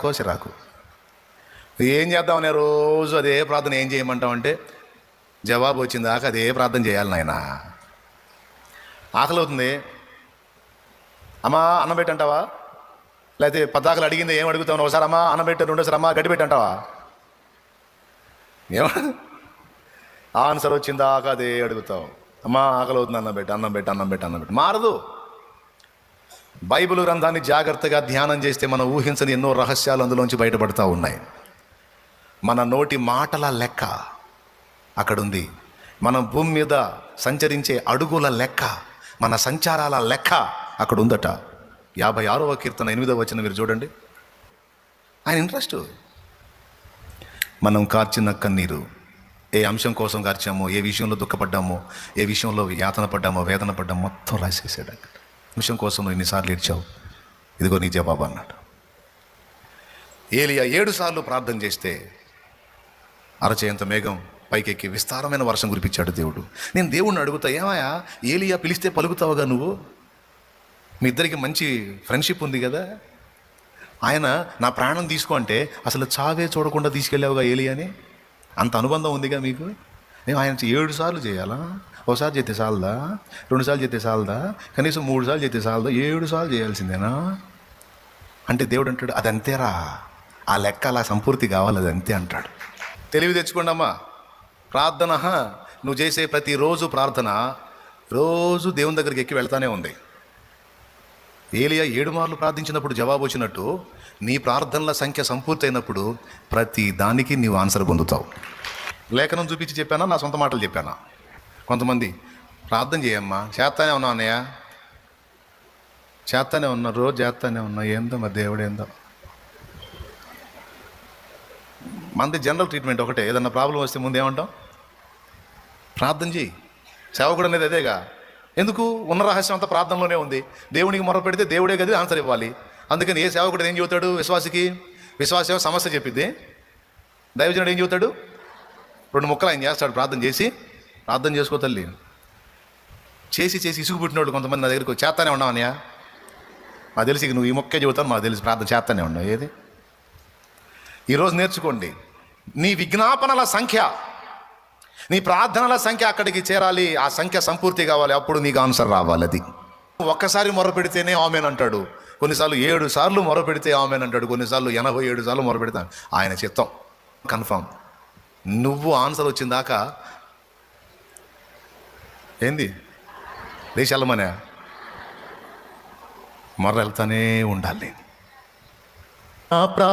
ఎక్కువ చిరాకు. ఏం చేద్దామనే రోజు అదే ప్రార్థన. ఏం చేయమంటామంటే జవాబు వచ్చిన దాకా అదే ప్రార్థన చేయాలి నాయన. ఆకలి అవుతుంది, అమ్మా అన్నం పెట్టంటావా? లేకపోతే పద్దాకలు అడిగింది ఏం అడుగుతావు? ఒకసారి అమ్మా అన్నం పెట్టు, రెండోసారి అమ్మా గడ్డి పెట్టంటావా? ఏమ ఆన్సర్ వచ్చిన దాకా అదే అడుగుతావు. అమ్మా ఆకలి అవుతుంది, అన్నం పెట్టు, అన్నం పెట్టు, అన్నం పెట్టు, అన్నం పెట్టు. మారదు. బైబిల్ గ్రంథాన్ని జాగ్రత్తగా ధ్యానం చేస్తే మనం ఊహించని ఎన్నో రహస్యాలు అందులోంచి బయటపడుతూ ఉన్నాయి. మన నోటి మాటల లెక్క అక్కడుంది. మనం భూమి మీద సంచరించే అడుగుల లెక్క, మన సంచారాల లెక్క అక్కడ ఉందట. 56వ కీర్తన 8వ వచనం మీరు చూడండి. ఆయన ఇంట్రెస్ట్. మనం కార్చిన కన్నీరు, ఏ అంశం కోసం కార్చామో, ఏ విషయంలో దుఃఖపడ్డామో, ఏ విషయంలో యాతన పడ్డామో, వేదన పడ్డామో మొత్తం రాసేసాడు అక్కడ. అంశం కోసం నువ్వు ఎన్నిసార్లు ఏడ్చావు, ఇదిగో నీ జవాబు అన్నాడు. ఏలియా 7 సార్లు ప్రార్థన చేస్తే అరచేయంత మేఘం పైకెక్కి విస్తారమైన వర్షం కురిపించాడు దేవుడు. నేను దేవుణ్ణి అడుగుతా, ఏమయ్యా ఏలియా పిలిస్తే పలుకుతావుగా నువ్వు? మీ ఇద్దరికి మంచి ఫ్రెండ్షిప్ ఉంది కదా. ఆయన నా ప్రాణం తీసుకో అంటే అసలు చావే చూడకుండా తీసుకెళ్ళావుగా ఏలియాని. అంత అనుబంధం ఉందిగా మీకు. నేను ఆయన 7 సార్లు చేయాలా? ఒకసారి చేస్తే చాలదా? 2 సార్లు చేస్తే చాలదా? కనీసం 3 సార్లు చేస్తే చాలదా? 7 సార్లు చేయాల్సిందేనా? అంటే దేవుడు అంటాడు, అది అంతేరా, ఆ లెక్క అలా సంపూర్తి కావాలి, అది అంతే అంటాడు. తెలివి తెచ్చుకోండి అమ్మా. ప్రార్థన, నువ్వు చేసే ప్రతిరోజు ప్రార్థన రోజు దేవుని దగ్గరికి ఎక్కి వెళ్తానే ఉంది. ఏలియా 7 మార్లు ప్రార్థించినప్పుడు జవాబు వచ్చినట్టు నీ ప్రార్థనల సంఖ్య సంపూర్తి అయినప్పుడు ప్రతి దానికి నీవు ఆన్సర్ పొందుతావు. లేఖనం చూపించి చెప్పానా, నా సొంత మాటలు చెప్పానా? కొంతమంది ప్రార్థన చేయమ్మా, చేస్తానే ఉన్నా అన్నయ్య, చేస్తానే ఉన్నా, రోజు చేస్తానే ఉన్నా, ఏందో మరి దేవుడు ఏందో. మనది జనరల్ ట్రీట్మెంట్ ఒకటే. ఏదన్నా ప్రాబ్లం వస్తే ముందు ఏమంటాం? ప్రార్థన చేయి. సేవకుడు అనేది అదేగా. ఎందుకు? ఉన్న రహస్యం అంతా ప్రార్థనలోనే ఉంది. దేవునికి మొర పెడితే దేవుడే కదా ఆన్సర్ ఇవ్వాలి. అందుకని ఏ సేవకుడు ఏం చెబుతాడు? విశ్వాసం సమస్య చెప్పిద్ది. దైవజనుడు ఏం చెబుతాడు? 2 ముక్కలు ఆయన చేస్తాడు. ప్రార్థన చేసుకో తల్లి. చేసి ఇసుగు పుట్టినోడు కొంతమంది నా దగ్గరికి చేస్తానే ఉన్నావు అన్నయ్య, మాకు తెలిసి నువ్వు ఈ మొక్కే చెబుతాను, మాకు తెలిసి ప్రార్థన చేస్తానే ఉన్నావు. ఏది? ఈరోజు నేర్చుకోండి. నీ విజ్ఞాపనల సంఖ్య, నీ ప్రార్థనల సంఖ్య అక్కడికి చేరాలి. ఆ సంఖ్య సంపూర్తి కావాలి, అప్పుడు నీకు ఆన్సర్ రావాలి. అది ఒక్కసారి మొర పెడితేనే ఆమెన్ అంటాడు, కొన్నిసార్లు 7 సార్లు మొర పెడితే ఆమెన్ అంటాడు, కొన్నిసార్లు 87 సార్లు మొర పెడతాను. ఆయన చిత్తం కన్ఫామ్. నువ్వు ఆన్సర్ వచ్చిందాకా ఏంది లేచెల్లమనే మొర్ర వెళ్తానే ఉండాలి.